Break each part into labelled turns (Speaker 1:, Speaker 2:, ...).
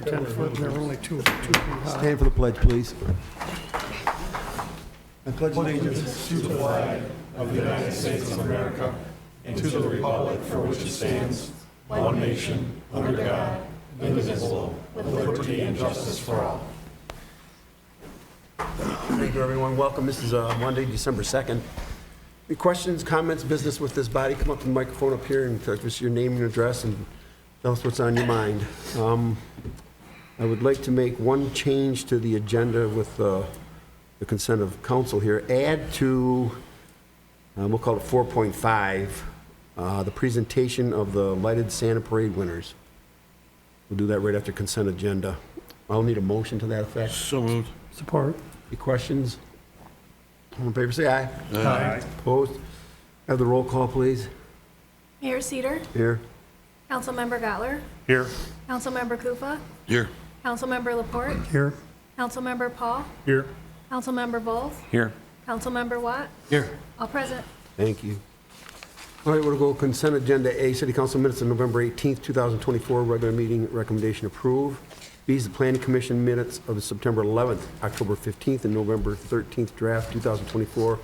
Speaker 1: 10 foot, and they're only 2 feet high.
Speaker 2: Stand for the pledge, please. I pledge allegiance
Speaker 3: to the flag of the United States of America and to the republic for which it stands, one nation, under God, indivisible, with liberty and justice for all.
Speaker 2: Thank you, everyone. Welcome. This is Monday, December 2nd. Any questions, comments, business with this body? Come up to the microphone up here and tell us your name and address and tell us what's on your mind. I would like to make one change to the agenda with the consent of council here. Add to, we'll call it 4.5, the presentation of the lighted Santa Parade winners. We'll do that right after consent agenda. I'll need a motion to that effect.
Speaker 3: So moved.
Speaker 1: Support.
Speaker 2: Any questions? All in favor, say aye.
Speaker 1: Aye.
Speaker 2: Opposed? Have the roll call, please.
Speaker 4: Mayor Cedar,
Speaker 2: Here.
Speaker 4: Councilmember Gottler,
Speaker 3: Here.
Speaker 4: Councilmember Kufa,
Speaker 3: Here.
Speaker 4: Councilmember Laporte,
Speaker 1: Here.
Speaker 4: Councilmember Paul,
Speaker 3: Here.
Speaker 4: Councilmember Wolf,
Speaker 3: Here.
Speaker 4: Councilmember Watt,
Speaker 3: Here.
Speaker 4: all present.
Speaker 2: Thank you. All right, we'll go consent agenda A, City Council minutes of November 18th, 2024, regular meeting recommendation approved. B is the Planning Commission minutes of the September 11th, October 15th, and November 13th draft 2024,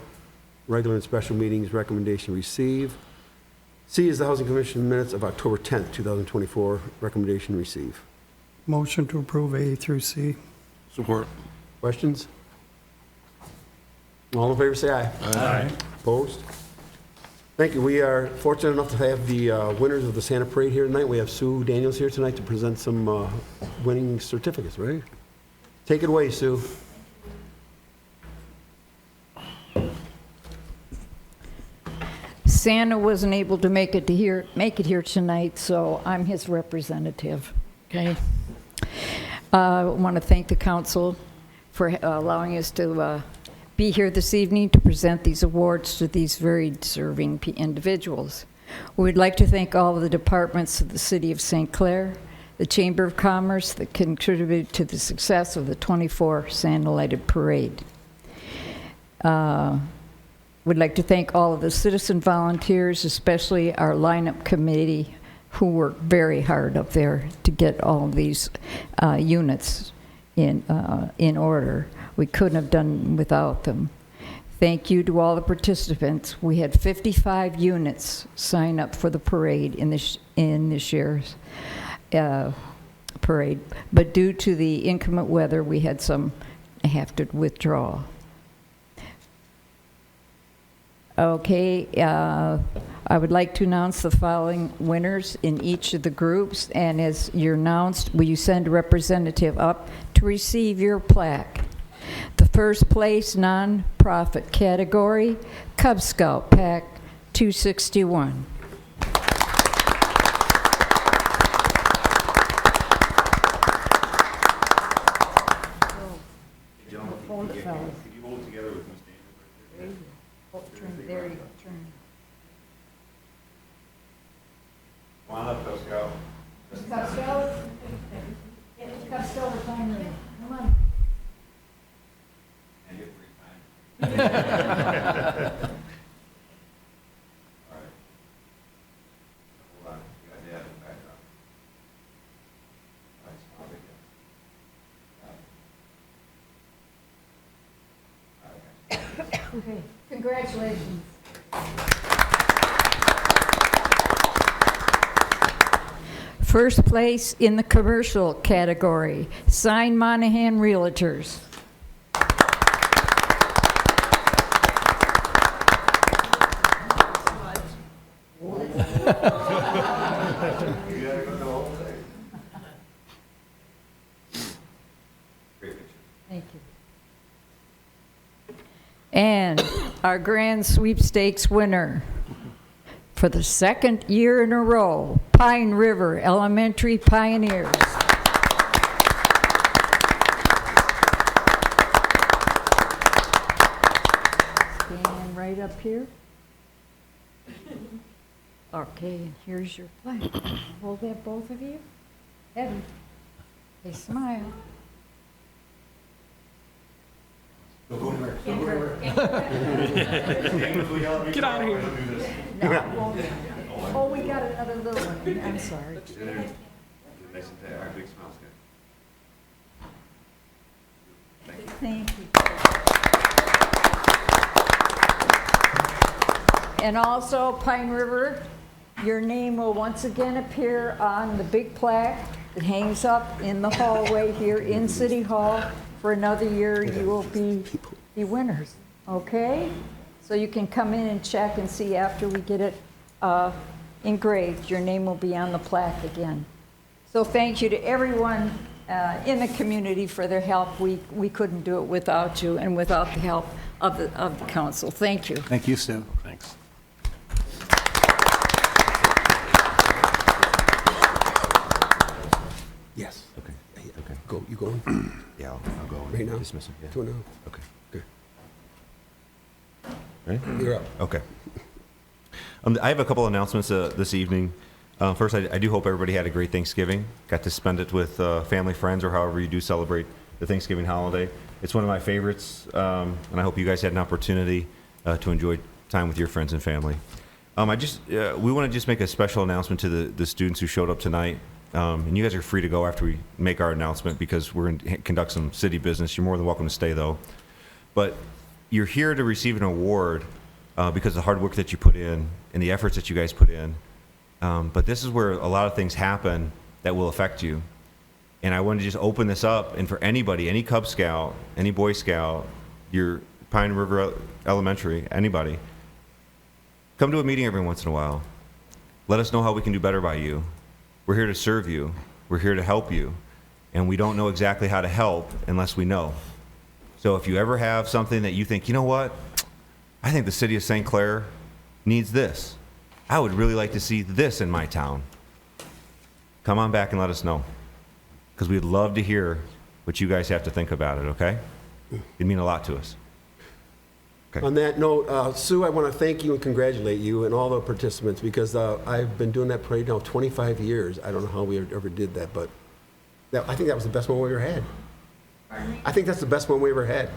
Speaker 2: regular and special meetings recommendation receive. C is the Housing Commission minutes of October 10th, 2024, recommendation receive.
Speaker 1: Motion to approve A through C.
Speaker 3: Support.
Speaker 2: Questions? All in favor, say aye.
Speaker 3: Aye.
Speaker 2: Opposed? Thank you. We are fortunate enough to have the winners of the Santa Parade here tonight. We have Sue Daniels here tonight to present some winning certificates, right? Take it away, Sue.
Speaker 5: Santa wasn't able to make it here tonight, so I'm his representative. Okay. I want to thank the council for allowing us to be here this evening to present these awards to these very deserving individuals. We'd like to thank all of the departments of the City of St. Clair, the Chamber of Commerce that contributed to the success of the 24 Santa Lighted Parade. We'd like to thank all of the citizen volunteers, especially our lineup committee, who worked very hard up there to get all of these units in order. We couldn't have done without them. Thank you to all the participants. We had 55 units sign up for the parade in this year's parade, but due to the inclement weather, we had some have to withdraw. Okay, I would like to announce the following winners in each of the groups, and as you're announced, will you send a representative up to receive your plaque? The first place non-profit category, Cub Scout Pack 261. There you go, turn.
Speaker 3: Come on up, Cub Scout.
Speaker 5: Cub Scout? Cub Scout, we're fine there. Come on.
Speaker 3: And get free time. All right. Hold on. You got the background. All right, smile big. All right.
Speaker 5: Okay, congratulations. First place in the commercial category, Sign Monahan Realtors.
Speaker 3: You gotta go the whole thing. Great picture.
Speaker 5: Thank you. And our grand sweepstakes winner for the second year in a row, Pine River Elementary Pioneers. Stand right up here. Okay, and here's your flag. Hold that, both of you. Heavy. They smile.
Speaker 3: Get
Speaker 5: out of here. No, it won't. Oh, we got another little one. I'm sorry.
Speaker 3: Nice and tight. All right, big smiles, guys.
Speaker 5: And also Pine River, your name will once again appear on the big plaque that hangs up in the hallway here in City Hall. For another year, you will be the winners, okay? So you can come in and check and see after we get it engraved. Your name will be on the plaque again. So thank you to everyone in the community for their help. We couldn't do it without you and without the help of the council. Thank you.
Speaker 3: Thank you, Sue. Thanks.
Speaker 2: Yes.
Speaker 6: Okay. Okay.
Speaker 2: Go, you going?
Speaker 6: Yeah, I'll go and
Speaker 2: Right now?
Speaker 6: dismiss it. Yeah.
Speaker 2: 2.5.
Speaker 6: Okay.
Speaker 2: Good.
Speaker 6: Ready?
Speaker 2: You're up.
Speaker 6: Okay. I have a couple announcements this evening. First, I do hope everybody had a great Thanksgiving. Got to spend it with family, friends, or however you do celebrate the Thanksgiving holiday. It's one of my favorites, and I hope you guys had an opportunity to enjoy time with your friends and family. We want to just make a special announcement to the students who showed up tonight. And you guys are free to go after we make our announcement because we're going to conduct some city business. You're more than welcome to stay, though. But you're here to receive an award because of the hard work that you put in and the efforts that you guys put in. But this is where a lot of things happen that will affect you. And I want to just open this up, and for anybody, any Cub Scout, any Boy Scout, your Pine River Elementary, anybody, come to a meeting every once in a while. Let us know how we can do better by you. We're here to serve you. We're here to help you. And we don't know exactly how to help unless we know. So if you ever have something that you think, you know what, I think the city of St. Clair needs this. I would really like to see this in my town. Come on back and let us know. Because we'd love to hear what you guys have to think about it, okay? It'd mean a lot to us. Okay.
Speaker 2: On that note, Sue, I want to thank you and congratulate you and all the participants because I've been doing that parade now 25 years. I don't know how we ever did that, but I think that was the best one we ever had.
Speaker 5: Pardon me?
Speaker 2: I think that's the best one we ever had.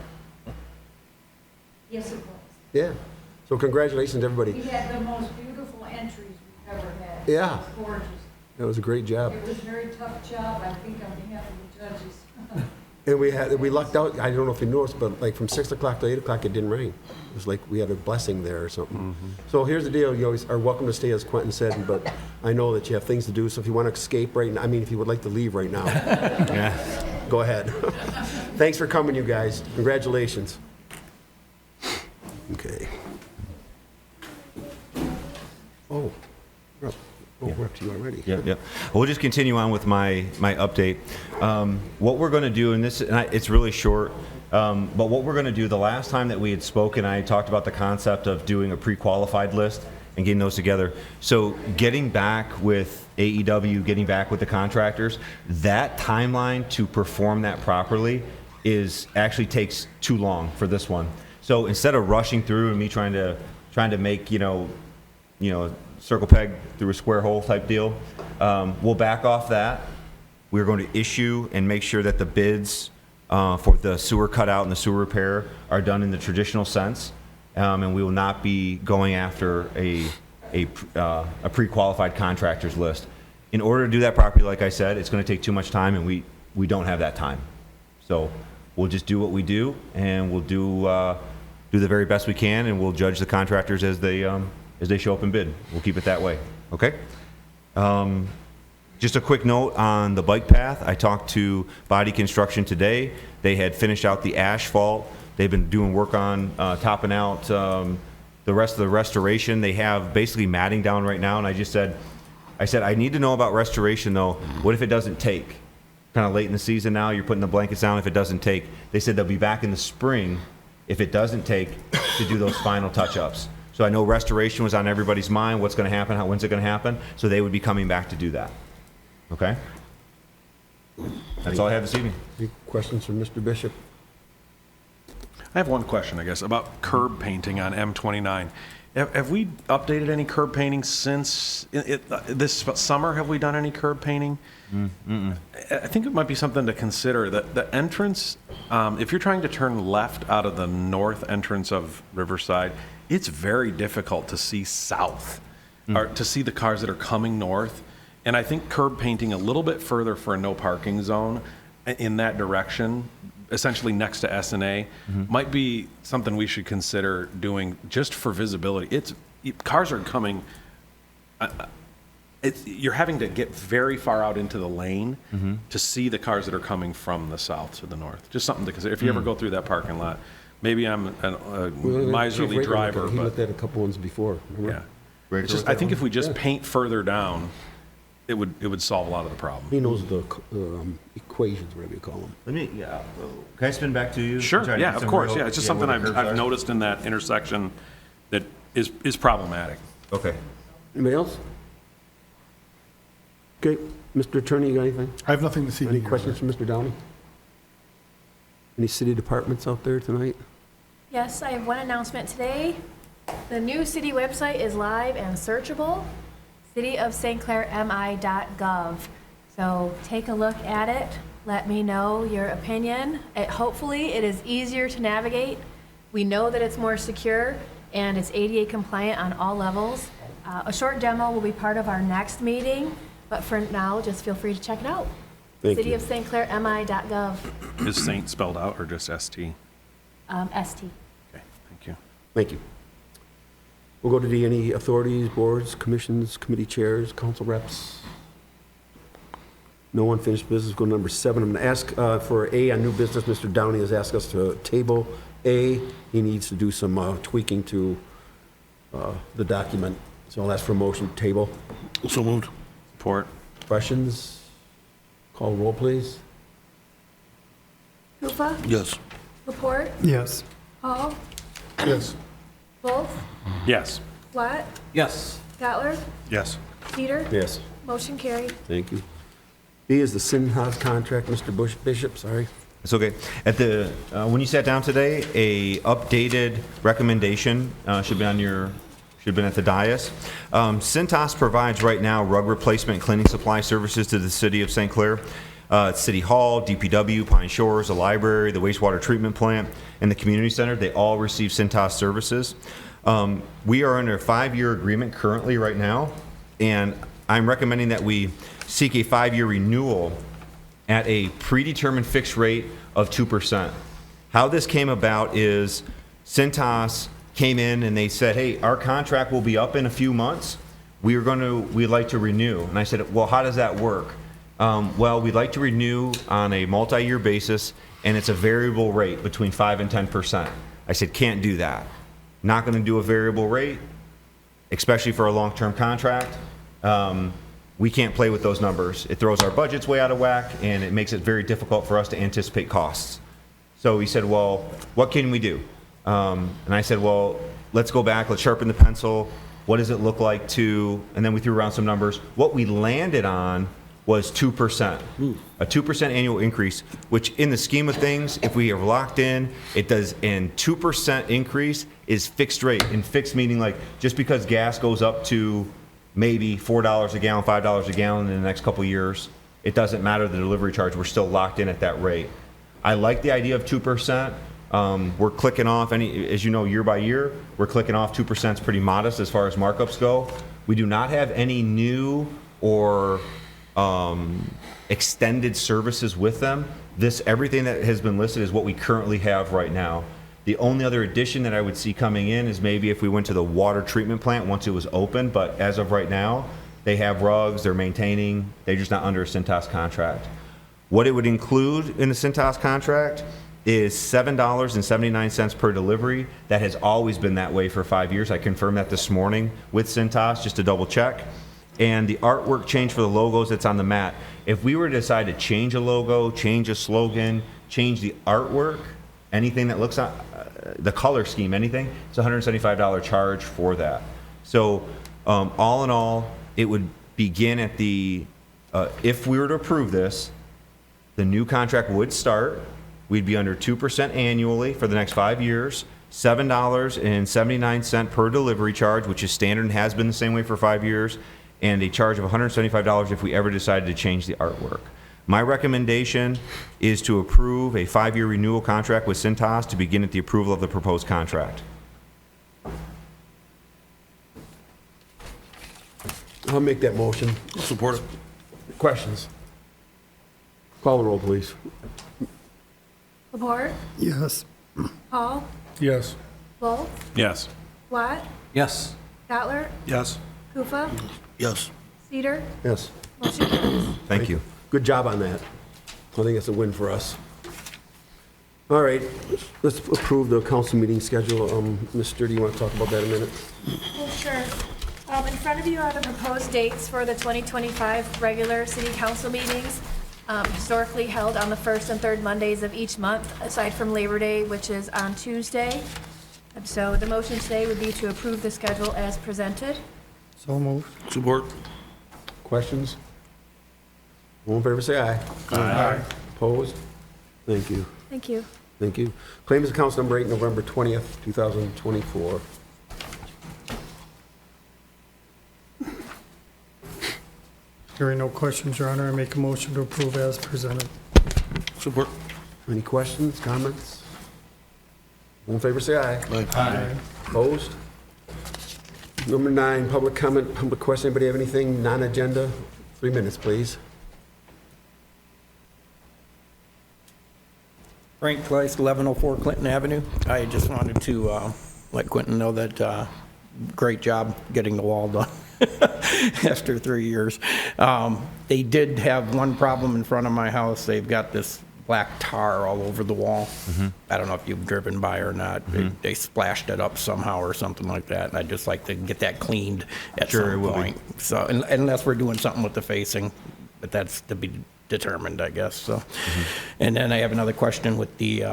Speaker 5: Yes, it was.
Speaker 2: Yeah. So congratulations to everybody.
Speaker 5: We had the most beautiful entries we've ever had.
Speaker 2: Yeah.
Speaker 5: It was gorgeous.
Speaker 2: That was a great job.
Speaker 5: It was a very tough job, I think, on behalf of the judges.
Speaker 2: And we lucked out, I don't know if you noticed, but like from 6 o'clock to 8 o'clock, it didn't rain. It was like we had a blessing there or something. So here's the deal, you always are welcome to stay, as Quentin said, but I know that you have things to do, so if you want to escape right now, I mean, if you would like to leave right now,
Speaker 6: Yeah.
Speaker 2: go ahead. Thanks for coming, you guys. Congratulations. Okay. Oh, we're up. We're up to you already.
Speaker 6: Yeah, yeah. We'll just continue on with my update. What we're going to do, and it's really short, but what we're going to do, the last time that we had spoken, I talked about the concept of doing a pre-qualified list and getting those together. So getting back with AEW, getting back with the contractors, that timeline to perform that properly actually takes too long for this one. So instead of rushing through and me trying to make, circle peg through a square hole type deal. We'll back off that. We're going to issue and make sure that the bids for the sewer cutout and the sewer repair are done in the traditional sense, and we will not be going after a pre-qualified contractors list. In order to do that properly, like I said, it's going to take too much time, and we don't have that time. So we'll just do what we do, and we'll do the very best we can, and we'll judge the contractors as they show up and bid. We'll keep it that way, okay? Just a quick note on the bike path. I talked to Body Construction today. They had finished out the asphalt. They've been doing work on topping out the rest of the restoration. They have basically matting down right now, and I said, I need to know about restoration, though. What if it doesn't take? Kind of late in the season now, you're putting the blankets down if it doesn't take. They said they'll be back in the spring if it doesn't take to do those final touch-ups. So I know restoration was on everybody's mind. What's going to happen? When's it going to happen? So they would be coming back to do that. Okay? That's all I have this evening.
Speaker 2: Any questions from Mr. Bishop?
Speaker 3: I have one question, I guess, about curb painting on M29. Have we updated any curb painting since this summer? Have we done any curb painting? I think it might be something to consider. The entrance, if you're trying to turn left out of the north entrance of Riverside, it's very difficult to see south or to see the cars that are coming north. And I think curb painting a little bit further for a no parking zone in that direction, essentially next to S&A, might be something we should consider doing just for visibility. cars are coming, you're having to get very far out into the lane to see the cars that are coming from the south to the north. Just something to consider. If you ever go through that parking lot, maybe I'm a miserly
Speaker 2: Chief Raker
Speaker 3: driver,
Speaker 2: looked at- He
Speaker 3: but
Speaker 2: looked at a couple ones before, remember?
Speaker 3: yeah. It's just, I think if we just paint further down, it would solve a lot of the problem.
Speaker 2: He knows the equations, whatever you call them.
Speaker 6: Let me, can I spin back to you?
Speaker 3: Sure,
Speaker 6: Try to
Speaker 3: yeah,
Speaker 6: get
Speaker 3: of
Speaker 6: some
Speaker 3: course,
Speaker 6: real-
Speaker 3: yeah. It's just
Speaker 6: where
Speaker 3: something
Speaker 6: the curves
Speaker 3: I've
Speaker 6: are?
Speaker 3: noticed in that intersection that is problematic.
Speaker 6: Okay.
Speaker 2: Anybody else? Okay, Mr. Attorney, you got anything?
Speaker 7: I have nothing this evening.
Speaker 2: Any questions from Mr. Downey? Any city departments out there tonight?
Speaker 4: Yes, I have one announcement today. The new city website is live and searchable, cityofstclairmi.gov. So take a look at it. Let me know your opinion. Hopefully, it is easier to navigate. We know that it's more secure and it's ADA compliant on all levels. A short demo will be part of our next meeting, but for now, just feel free to check it out.
Speaker 2: Thank you.
Speaker 4: cityofstclairmi.gov,
Speaker 3: Is Saint spelled out or just ST?
Speaker 4: ST.
Speaker 3: Okay, thank you.
Speaker 2: Thank you. We'll go to any authorities, boards, commissions, committee chairs, council reps. No unfinished business. Go to number 7. I'm going to ask for A on new business. Mr. Downey has asked us to table A. He needs to do some tweaking to the document. So I'll ask for a motion to table.
Speaker 7: So moved.
Speaker 3: Support.
Speaker 2: Questions? Call roll, please.
Speaker 4: Hoopa,
Speaker 7: Yes.
Speaker 4: Laporte,
Speaker 1: Yes.
Speaker 4: Hall,
Speaker 7: Yes.
Speaker 4: Wolf,
Speaker 3: Yes.
Speaker 4: Watt,
Speaker 7: Yes.
Speaker 4: Gottler,
Speaker 3: Yes.
Speaker 4: Peter.
Speaker 2: Yes.
Speaker 4: Motion carried.
Speaker 2: Thank you. B is the Sinhas contract. Mr. Bishop, sorry.
Speaker 6: It's okay. At the when you sat down today, a updated recommendation should be at the dais. Cintas provides right now rug replacement and cleaning supply services to the city of St. Clair. City Hall, DPW, Pine Shores, the library, the wastewater treatment plant, and the community center. They all receive Cintas services. We are under a 5-year agreement currently right now, and I'm recommending that we seek a 5-year renewal at a predetermined fixed rate of 2%. How this came about is Cintas came in and they said, hey, our contract will be up in a few months. We'd like to renew. And I said, well, how does that work? Well, we'd like to renew on a multi-year basis, and it's a variable rate between 5 and 10%. I said, can't do that. Not going to do a variable rate, especially for a long-term contract. We can't play with those numbers. It throws our budgets way out of whack, and it makes it very difficult for us to anticipate costs. So he said, well, what can we do? And I said, well, let's go back, let's sharpen the pencil. What does it look like to, and then we threw around some numbers. What we landed on was 2%, a 2% annual increase, which in the scheme of things, if we are locked in, it does, and 2% increase is fixed rate. And fixed meaning like just because gas goes up to maybe $4 a gallon, $5 a gallon in the next couple years, it doesn't matter the delivery charge, we're still locked in at that rate. I like the idea of 2%. We're clicking off as you know, year by year, we're clicking off 2% is pretty modest as far as markups go. We do not have any new or extended services with them. Everything that has been listed is what we currently have right now. The only other addition that I would see coming in is maybe if we went to the water treatment plant once it was open, but as of right now, they have rugs, they're maintaining, they're just not under a Cintas contract. What it would include in the Cintas contract is $7.79 per delivery. That has always been that way for 5 years. I confirmed that this morning with Cintas just to double check. And the artwork change for the logos that's on the mat. If we were to decide to change a logo, change a slogan, change the artwork, anything that looks on the color scheme, anything, it's a $175 charge for that. So all in all, it would begin at the, if we were to approve this, the new contract would start. We'd be under 2% annually for the next 5 years, $7.79 per delivery charge, which is standard and has been the same way for 5 years, and a charge of $175 if we ever decided to change the artwork. My recommendation is to approve a 5-year renewal contract with Cintas to begin at the approval of the proposed contract.
Speaker 2: I'll make that motion.
Speaker 7: Support it.
Speaker 2: Questions? Call the roll, please.
Speaker 4: Laporte,
Speaker 1: Yes.
Speaker 4: Hall,
Speaker 7: Yes.
Speaker 4: Wolf,
Speaker 3: Yes.
Speaker 4: Watt,
Speaker 7: Yes.
Speaker 4: Cotler,
Speaker 7: Yes.
Speaker 4: Kufa,
Speaker 7: Yes.
Speaker 4: Cedar,
Speaker 2: Yes.
Speaker 4: motion carries.
Speaker 6: Thank you.
Speaker 2: Good job on that. I think it's a win for us. All right, let's approve the council meeting schedule. Mr., do you want to talk about that a minute?
Speaker 4: Oh, sure. In front of you are the proposed dates for the 2025 regular city council meetings, historically held on the first and third Mondays of each month, aside from Labor Day, which is on Tuesday. So the motion today would be to approve the schedule as presented.
Speaker 1: So moved.
Speaker 7: Support.
Speaker 2: Questions? All in favor, say aye.
Speaker 7: Aye.
Speaker 2: Opposed? Thank you.
Speaker 4: Thank you.
Speaker 2: Thank you. Claims accounts number 8, November 20th, 2024.
Speaker 1: Hearing no questions, Your Honor, I make a motion to approve as presented.
Speaker 7: Support.
Speaker 2: Any questions, comments? All in favor, say aye.
Speaker 7: Aye.
Speaker 2: Opposed? Number 9, public comment, public question. Anybody have anything non-agenda? 3 minutes, please.
Speaker 8: Frank Price, 1104 Clinton Avenue. I just wanted to let Quentin know that great job getting the wall done after 3 years. They did have one problem in front of my house. They've got this black tar all over the wall. I don't know if you've driven by or not. They splashed it up somehow or something like that. And I'd just like to get that cleaned at
Speaker 6: Sure, it
Speaker 8: some
Speaker 6: will be.
Speaker 8: point. So unless we're doing something with the facing, but that's to be determined, I guess. So, and then I have another question with the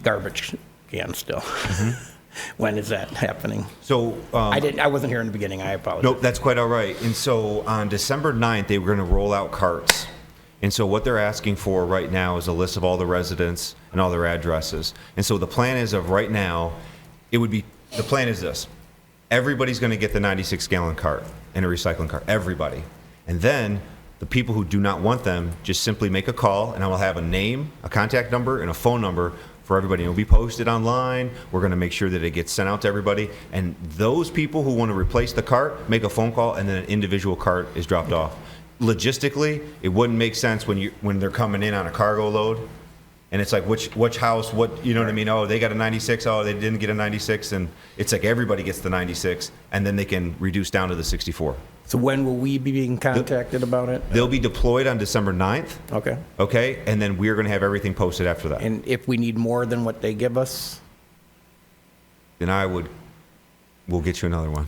Speaker 8: garbage can still. When is that happening?
Speaker 6: So,
Speaker 8: I wasn't here in the beginning. I apologize.
Speaker 6: nope, that's quite all right. And so on December 9th, they were going to roll out carts. And so what they're asking for right now is a list of all the residents and all their addresses. And so the plan is of right now, the plan is this. Everybody's going to get the 96-gallon cart and a recycling cart. Everybody. And then the people who do not want them just simply make a call, and I will have a name, a contact number, and a phone number for everybody. It'll be posted online. We're going to make sure that it gets sent out to everybody. And those people who want to replace the cart make a phone call, and then an individual cart is dropped off. Logistically, it wouldn't make sense when they're coming in on a cargo load, and it's like which house, what, you know what I mean? Oh, they got a 96. Oh, they didn't get a 96, and it's like everybody gets the 96, and then they can reduce down to the 64.
Speaker 8: So when will we be being contacted about it?
Speaker 6: They'll be deployed on December 9th.
Speaker 8: Okay.
Speaker 6: Okay, and then we're going to have everything posted after that.
Speaker 8: And if we need more than what they give us?
Speaker 6: Then we'll get you another one.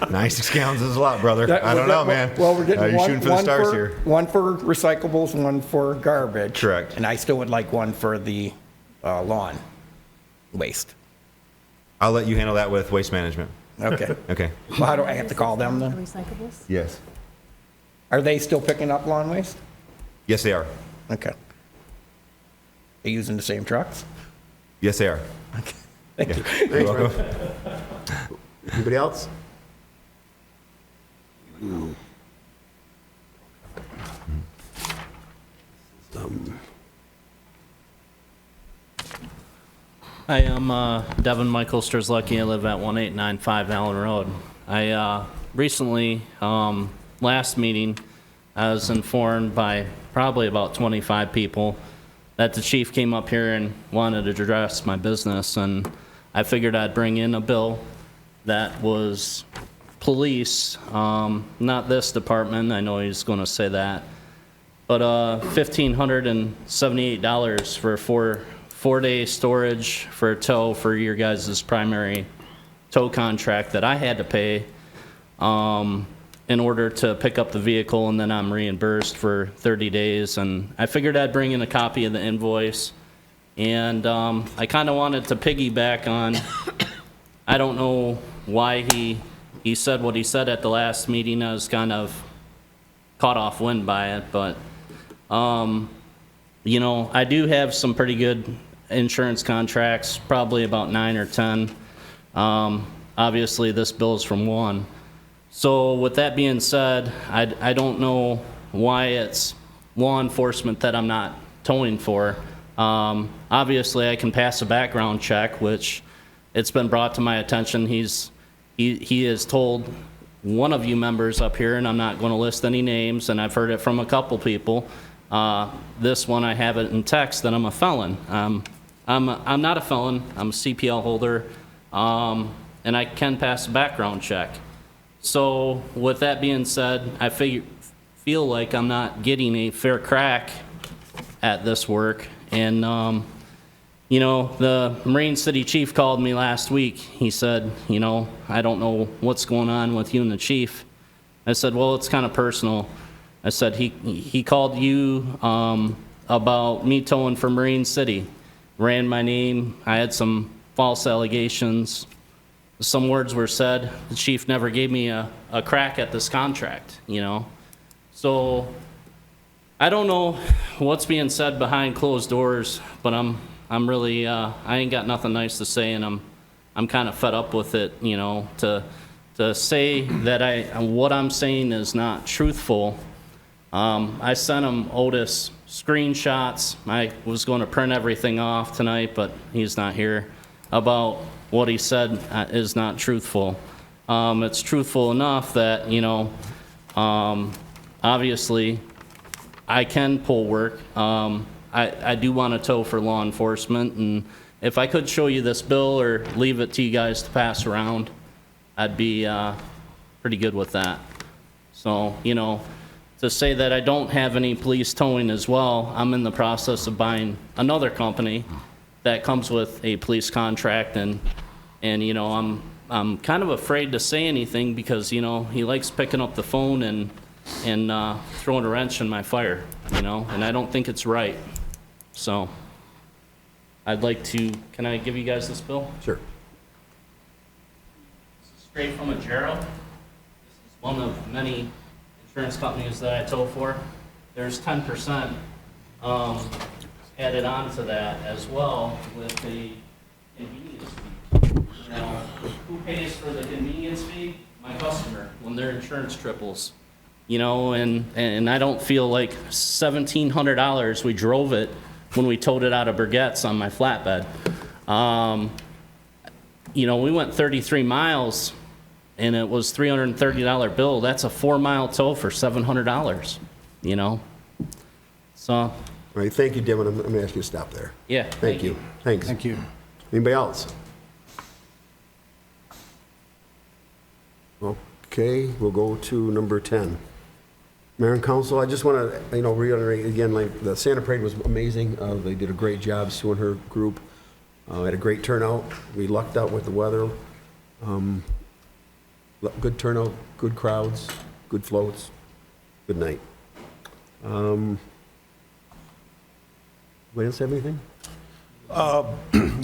Speaker 6: 96 gallons is a lot, brother. I don't know, man.
Speaker 8: Well, we're getting
Speaker 6: You're shooting for the stars here.
Speaker 8: one for recyclables, one for garbage.
Speaker 6: Correct.
Speaker 8: And I still would like one for the lawn waste.
Speaker 6: I'll let you handle that with waste management.
Speaker 8: Okay.
Speaker 6: Okay.
Speaker 8: Well, how do I have to call them then?
Speaker 4: Recyclables?
Speaker 6: Yes.
Speaker 8: Are they still picking up lawn waste?
Speaker 6: Yes, they are.
Speaker 8: Okay. They using the same trucks?
Speaker 6: Yes, they are.
Speaker 8: Okay. Thank you.
Speaker 6: You're welcome.
Speaker 2: Anybody else?
Speaker 9: Hi, I'm Devin Michael Strzelecki. I live at 1895 Allen Road. I recently, last meeting, I was informed by probably about 25 people that the chief came up here and wanted to address my business, and I figured I'd bring in a bill that was police, not this department. I know he's going to say that, but $1,578 for four-day storage for a tow for your guys' primary tow contract that I had to pay in order to pick up the vehicle, and then I'm reimbursed for 30 days. And I figured I'd bring in a copy of the invoice. And I kind of wanted to piggyback on, I don't know why he said what he said at the last meeting. I was kind of caught off wind by it, but you know, I do have some pretty good insurance contracts, probably about 9 or 10. Obviously, this bill is from one. So with that being said, I don't know why it's law enforcement that I'm not towing for. Obviously, I can pass a background check, which it's been brought to my attention. He has told one of you members up here, and I'm not going to list any names, and I've heard it from a couple people. This one, I have it in text that I'm a felon. I'm not a felon. I'm a CPL holder, and and I can pass a background check. So with that being said, I feel like I'm not getting a fair crack at this work. And, you know, the Marine City Chief called me last week. He said, you know, I don't know what's going on with you and the chief. I said, well, it's kind of personal. I said, he called you about me towing for Marine City. Ran my name. I had some false allegations. Some words were said. The chief never gave me a crack at this contract, you know. So I don't know what's being said behind closed doors, but I'm really I ain't got nothing nice to say, and I'm kind of fed up with it, you know. To say that what I'm saying is not truthful. I sent him Otis screenshots. I was going to print everything off tonight, but he's not here, about what he said is not truthful. It's truthful enough that, you know, obviously I can pull work. I do want to tow for law enforcement, and if I could show you this bill or leave it to you guys to pass around, I'd be pretty good with that. So, you know, to say that I don't have any police towing as well, I'm in the process of buying another company that comes with a police contract, and you know, I'm kind of afraid to say anything because, you know, he likes picking up the phone and throwing a wrench in my fire, you know, and I don't think it's right. So I'd like to, can I give you guys this bill?
Speaker 2: Sure.
Speaker 9: This is straight from a Gero. This is one of many insurance companies that I tow for. There's 10% added on to that as well with the convenience fee. Now, who pays for the convenience fee? My customer, when their insurance triples. You know, and I don't feel like $1,700, we drove it when we towed it out of Burgett's on my flatbed. You know, we went 33 miles and it was $330 bill. That's a 4-mile tow for $700, you know? So,
Speaker 2: All right, thank you, Devin. I'm going to ask you to stop there.
Speaker 9: yeah.
Speaker 2: Thank you. Thanks.
Speaker 7: Thank you.
Speaker 2: Anybody else? Okay, we'll go to number 10. Mayor and Council, I just want to, you know, reiterate again, like, the Santa Parade was amazing. They did a great job, Sue and her group. Had a great turnout. We lucked out with the weather. Good turnout, good crowds, good floats, good night. Anybody else have anything?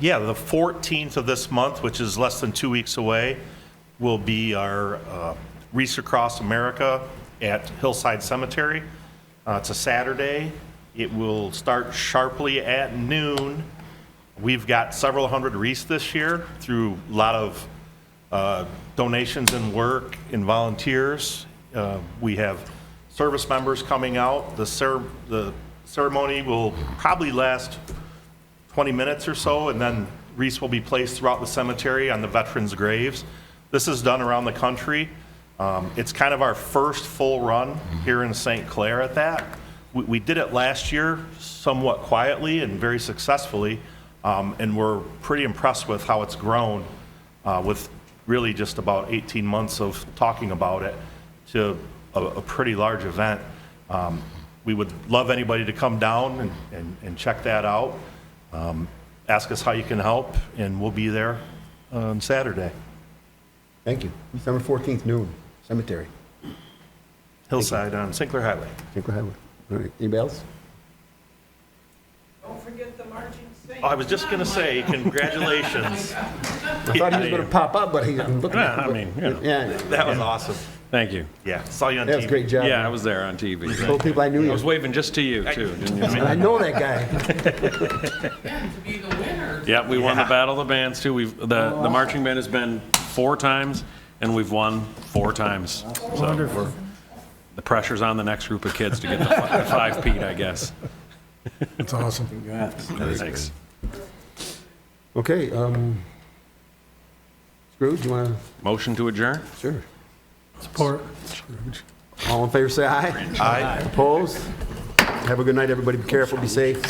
Speaker 10: Yeah, the 14th of this month, which is less than 2 weeks away, will be our Wreaths Across America at Hillside Cemetery. It's a Saturday. It will start sharply at noon. We've got several hundred wreaths this year through a lot of donations and work and volunteers. We have service members coming out. The ceremony will probably last 20 minutes or so, and then wreaths will be placed throughout the cemetery on the veterans' graves. This is done around the country. It's kind of our first full run here in St. Clair at that. We did it last year somewhat quietly and very successfully, and we're pretty impressed with how it's grown with really just about 18 months of talking about it to a pretty large event. We would love anybody to come down and check that out. Ask us how you can help, and we'll be there on Saturday.
Speaker 2: Thank you. December 14th, noon, cemetery.
Speaker 10: Hillside on St. Clair Highway.
Speaker 2: St. Clair Highway. All right, anybody else?
Speaker 11: Don't forget the marching saints.
Speaker 10: Oh, I was just going to say, congratulations.
Speaker 2: I thought he was going to pop up, but I'm looking
Speaker 3: Yeah, I mean, you know.
Speaker 2: Yeah,
Speaker 10: That was awesome.
Speaker 3: Thank you.
Speaker 10: Yeah, saw you on
Speaker 2: that was
Speaker 10: TV.
Speaker 2: a great job.
Speaker 3: Yeah, I was there on TV.
Speaker 2: Told people I knew
Speaker 3: I was
Speaker 2: you.
Speaker 3: waving just to you, too, didn't you?
Speaker 2: I know that guy.
Speaker 11: Yeah, to be the winners.
Speaker 3: Yeah, we won the Battle of the Bands, too. The marching band has been 4 times, and we've won 4 times. So the pressure's on the next group of kids to get the 5-peat, I guess.
Speaker 1: That's awesome.
Speaker 3: Thanks.
Speaker 2: Okay, Scrooge, you want to?
Speaker 3: Motion to adjourn?
Speaker 2: Sure.
Speaker 1: Support.
Speaker 2: All in favor, say aye.
Speaker 10: Aye.
Speaker 2: Opposed? Have a good night, everybody. Be careful, be safe.